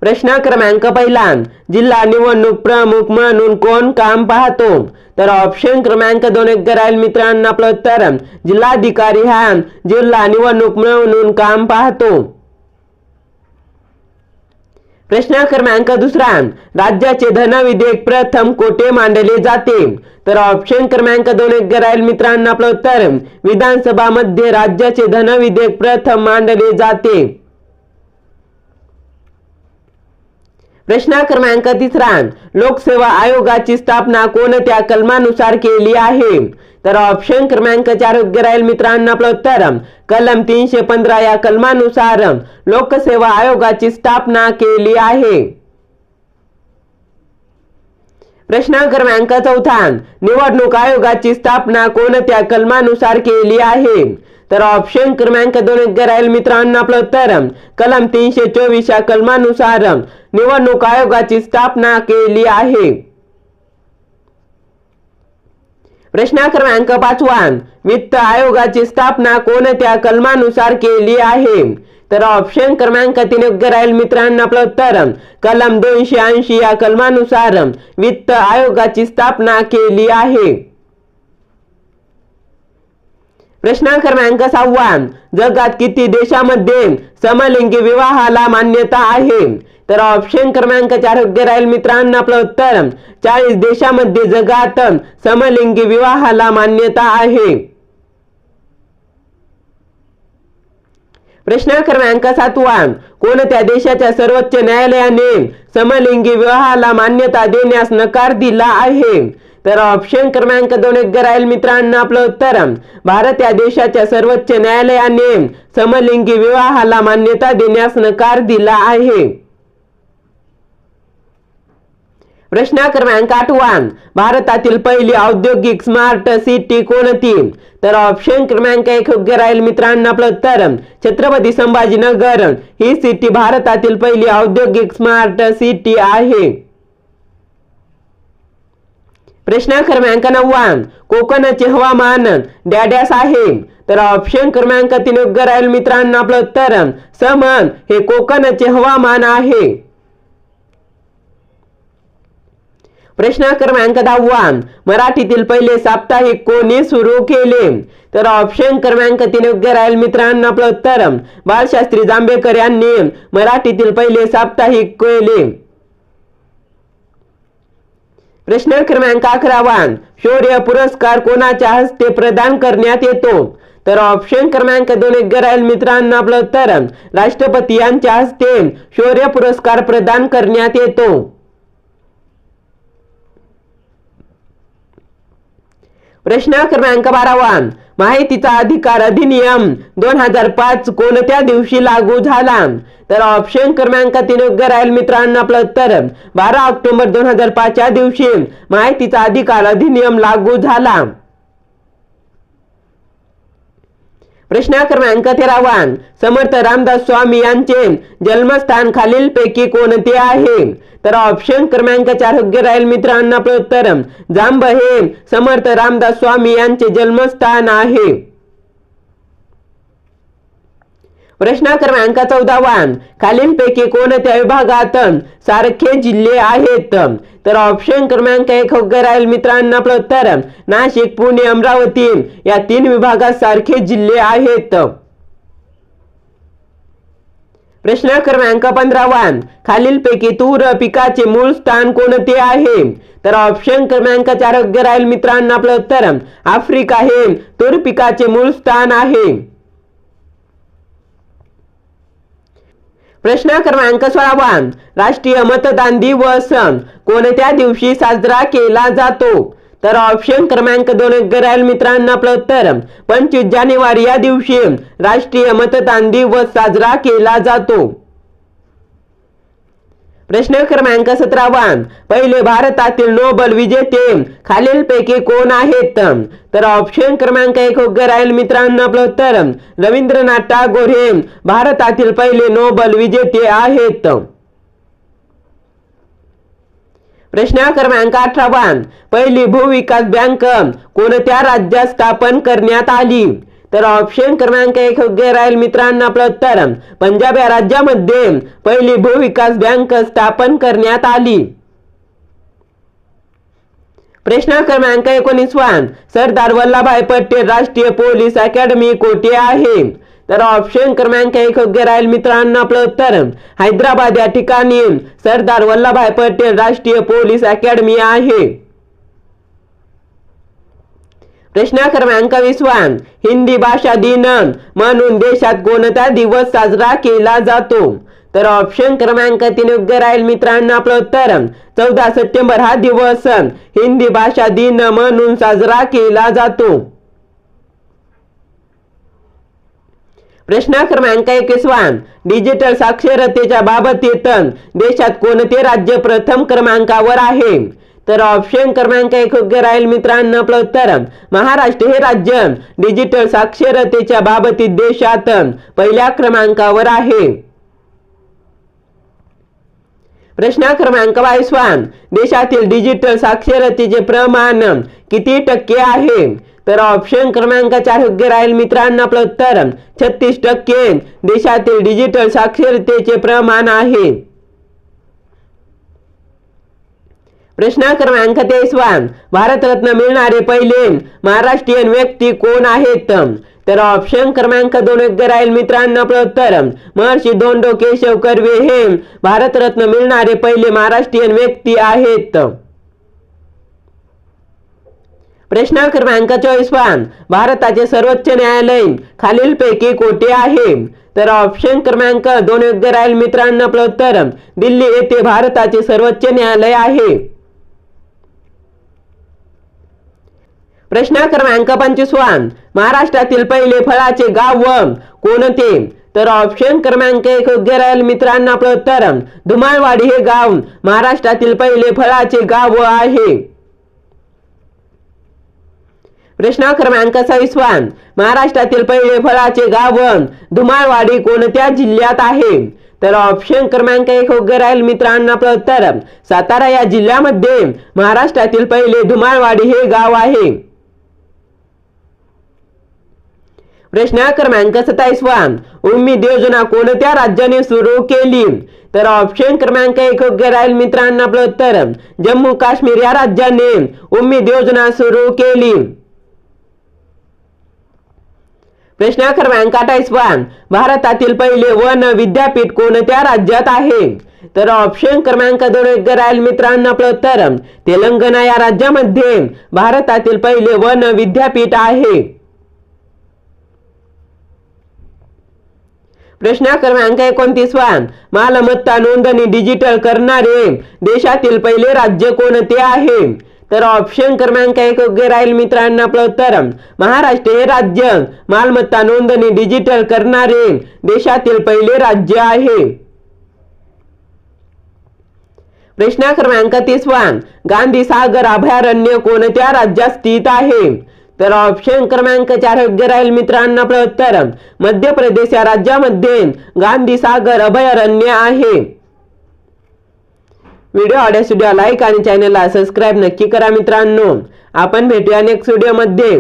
प्रश्न क्रमांक पहिला, जिल्हा निवडणूक प्रमुख म्हणून कोण काम पाहतो? तर ऑप्शन क्रमांक 2 योग्य राहील मित्रांनो आपलं उत्तर जिल्हाधिकारी हा जिल्हा निवडणूक म्हणून काम पाहतो। प्रश्न क्रमांक दुसरा, राज्याचे धन विधेयक प्रथम कोठे मांडले जाते? तर ऑप्शन क्रमांक 2 योग्य राहील मित्रांनो आपलं उत्तर विधानसभा मध्ये राज्याचे धन विधेयक प्रथम मांडले जाते। प्रश्न क्रमांक तिसरा, लोकसेवा आयोगाची स्थापना कोणत्या कलमानुसार केली आहे? तर ऑप्शन क्रमांक 4 योग्य राहील मित्रांनो आपलं उत्तर कलम 315 या कलमानुसार लोकसेवा आयोगाची स्थापना केली आहे। प्रश्न क्रमांक चौथा, निवडणूक आयोगाची स्थापना कोणत्या कलमानुसार केली आहे? तर ऑप्शन क्रमांक 2 योग्य राहील मित्रांनो आपलं उत्तर कलम 324 या कलमानुसार निवडणूक आयोगाची स्थापना केली आहे। प्रश्न क्रमांक 5, वित्त आयोगाची स्थापना कोणत्या कलमानुसार केली आहे? तर ऑप्शन क्रमांक 3 योग्य राहील मित्रांनो आपलं उत्तर कलम 280 या कलमानुसार वित्त आयोगाची स्थापना केली आहे। प्रश्न क्रमांक 6, जगात किती देशांमध्ये समलिंगी विवाहाला मान्यता आहे? तर ऑप्शन क्रमांक 4 योग्य राहील मित्रांनो आपलं उत्तर 40 देशांमध्ये जगात समलिंगी विवाहाला मान्यता आहे। प्रश्न क्रमांक 7, कोणत्या देशाच्या सर्वोच्च न्यायालयाने समलिंगी विवाहाला मान्यता देण्यास नकार दिला आहे? तर ऑप्शन क्रमांक 2 योग्य राहील मित्रांनो आपलं उत्तर भारत या देशाच्या सर्वोच्च न्यायालयाने समलिंगी विवाहाला मान्यता देण्यास नकार दिला आहे। प्रश्न क्रमांक 8, भारतातील पहिली औद्योगिक स्मार्ट सिटी कोणती? तर ऑप्शन क्रमांक 1 योग्य राहील मित्रांनो आपलं उत्तर छत्रपती संभाजीनगर ही सिटी भारतातील पहिली औद्योगिक स्मार्ट सिटी आहे। प्रश्न क्रमांक 9, कोकणचे हवामान डॅडॅस आहे? तर ऑप्शन क्रमांक 3 योग्य राहील मित्रांनो आपलं उत्तर सम हे कोकणचे हवामान आहे। प्रश्न क्रमांक 10, मराठीतील पहिले साप्ताहिक कोणी सुरू केले? तर ऑप्शन क्रमांक 3 योग्य राहील मित्रांनो आपलं उत्तर बाळशास्त्री जांभेकर यांनी मराठीतील पहिले साप्ताहिक केले। प्रश्न क्रमांक 11, शौर्य पुरस्कार कोणाच्या हस्ते प्रदान करण्यात येतो? तर ऑप्शन क्रमांक 2 योग्य राहील मित्रांनो आपलं उत्तर राष्ट्रपती यांच्या हस्ते शौर्य पुरस्कार प्रदान करण्यात येतो। प्रश्न क्रमांक 12, माहितीचा अधिकार अधिनियम 2005 कोणत्या दिवशी लागू झाला? तर ऑप्शन क्रमांक 3 योग्य राहील मित्रांनो आपलं उत्तर 12 ऑक्टोबर 2005 या दिवशी माहितीचा अधिकार अधिनियम लागू झाला। प्रश्न क्रमांक 13, समर्थ रामदास स्वामी यांचे जन्मस्थान खालीलपैकी कोणते आहे? तर ऑप्शन क्रमांक 4 योग्य राहील मित्रांनो आपलं उत्तर जांब हे समर्थ रामदास स्वामी यांचे जन्मस्थान आहे। प्रश्न क्रमांक 14, खालीलपैकी कोणत्या विभागात सारखे जिल्हे आहेत? तर ऑप्शन क्रमांक 1 योग्य राहील मित्रांनो आपलं उत्तर नाशिक, पुणे, अमरावती या 3 विभागात सारखे जिल्हे आहेत। प्रश्न क्रमांक 15, खालीलपैकी तूर पिकाचे मूळ स्थान कोणते आहे? तर ऑप्शन क्रमांक 4 योग्य राहील मित्रांनो आपलं उत्तर आफ्रिका हे तूर पिकाचे मूळ स्थान आहे। प्रश्न क्रमांक 16, राष्ट्रीय मतदान दिवस कोणत्या दिवशी साजरा केला जातो? तर ऑप्शन क्रमांक 2 योग्य राहील मित्रांनो आपलं उत्तर 25 जानेवारी या दिवशी राष्ट्रीय मतदान दिवस साजरा केला जातो। प्रश्न क्रमांक 17, पहिले भारतातील नोबेल विजेते खालीलपैकी कोण आहेत? तर ऑप्शन क्रमांक 1 योग्य राहील मित्रांनो आपलं उत्तर रवींद्रनाथ टागोर हे भारतातील पहिले नोबेल विजेते आहेत। प्रश्न क्रमांक 18, पहिली भूविकास बँक कोणत्या राज्यात स्थापन करण्यात आली? तर ऑप्शन क्रमांक 1 योग्य राहील मित्रांनो आपलं उत्तर पंजाब या राज्यामध्ये पहिली भूविकास बँक स्थापन करण्यात आली। प्रश्न क्रमांक 19 सरदार वल्लभभाई पटेल राष्ट्रीय पोलीस अकॅडमी कोठे आहे? तर ऑप्शन क्रमांक 1 योग्य राहील मित्रांनो आपलं उत्तर हैदराबाद या ठिकाणी सरदार वल्लभभाई पटेल राष्ट्रीय पोलीस अकॅडमी आहे। प्रश्न क्रमांक 20 हिंदी भाषा दिन म्हणून देशात कोणता दिवस साजरा केला जातो? तर ऑप्शन क्रमांक 3 योग्य राहील मित्रांनो आपलं उत्तर 14 सप्टेंबर हा दिवस हिंदी भाषा दिन म्हणून साजरा केला जातो। प्रश्न क्रमांक 21 डिजिटल साक्षरतेच्या बाबतीत देशात कोणते राज्य प्रथम क्रमांकावर आहे? तर ऑप्शन क्रमांक 1 योग्य राहील मित्रांनो आपलं उत्तर महाराष्ट्र हे राज्य डिजिटल साक्षरतेच्या बाबतीत देशात पहिल्या क्रमांकावर आहे। प्रश्न क्रमांक 22 देशातील डिजिटल साक्षरतेचे प्रमाण किती टक्के आहे? तर ऑप्शन क्रमांक 4 योग्य राहील मित्रांनो आपलं उत्तर 36% देशातील डिजिटल साक्षरतेचे प्रमाण आहे। प्रश्न क्रमांक 23 भारतरत्न मिळणारे पहिले महाराष्ट्रीयन व्यक्ती कोण आहेत? तर ऑप्शन क्रमांक 2 योग्य राहील मित्रांनो आपलं उत्तर महर्षी धोंडो केशव कर्वे हे भारतरत्न मिळणारे पहिले महाराष्ट्रीयन व्यक्ती आहेत। प्रश्न क्रमांक 24 भारताचे सर्वोच्च न्यायालय खालीलपैकी कोठे आहे? तर ऑप्शन क्रमांक 2 योग्य राहील मित्रांनो आपलं उत्तर दिल्ली येथे भारताचे सर्वोच्च न्यायालय आहे। प्रश्न क्रमांक 25 महाराष्ट्रातील पहिले फळाचे गाव कोणते? तर ऑप्शन क्रमांक 1 योग्य राहील मित्रांनो आपलं उत्तर धुमाळवाडी हे गाव महाराष्ट्रातील पहिले फळाचे गाव आहे। प्रश्न क्रमांक 26 महाराष्ट्रातील पहिले फळाचे गाव धुमाळवाडी कोणत्या जिल्ह्यात आहे? तर ऑप्शन क्रमांक 1 योग्य राहील मित्रांनो आपलं उत्तर सातारा या जिल्ह्यामध्ये महाराष्ट्रातील पहिले धुमाळवाडी हे गाव आहे। प्रश्न क्रमांक 27 उम्मीद योजना कोणत्या राज्याने सुरू केली? तर ऑप्शन क्रमांक 1 योग्य राहील मित्रांनो आपलं उत्तर जम्मू काश्मीर या राज्याने उम्मीद योजना सुरू केली। प्रश्न क्रमांक 28 भारतातील पहिले वन विद्यापीठ कोणत्या राज्यात आहे? तर ऑप्शन क्रमांक 2 योग्य राहील मित्रांनो आपलं उत्तर तेलंगणा या राज्यामध्ये भारतातील पहिले वन विद्यापीठ आहे। प्रश्न क्रमांक 29 मालमत्ता नोंदणी डिजिटल करणारे देशातील पहिले राज्य कोणते आहे? तर ऑप्शन क्रमांक 1 योग्य राहील मित्रांनो आपलं उत्तर महाराष्ट्र हे राज्य मालमत्ता नोंदणी डिजिटल करणारे देशातील पहिले राज्य आहे। प्रश्न क्रमांक 30 गांधी सागर अभयारण्य कोणत्या राज्यात स्थित आहे? तर ऑप्शन क्रमांक 4 योग्य राहील मित्रांनो आपलं उत्तर मध्य प्रदेश या राज्यामध्ये गांधी सागर अभयारण्य आहे। व्हिडिओ आवडल्यास व्हिडिओ लाईक आणि चॅनलला सबस्क्राईब नक्की करा मित्रांनो। आपण भेटूया नेक्स्ट व्हिडिओ मध्ये।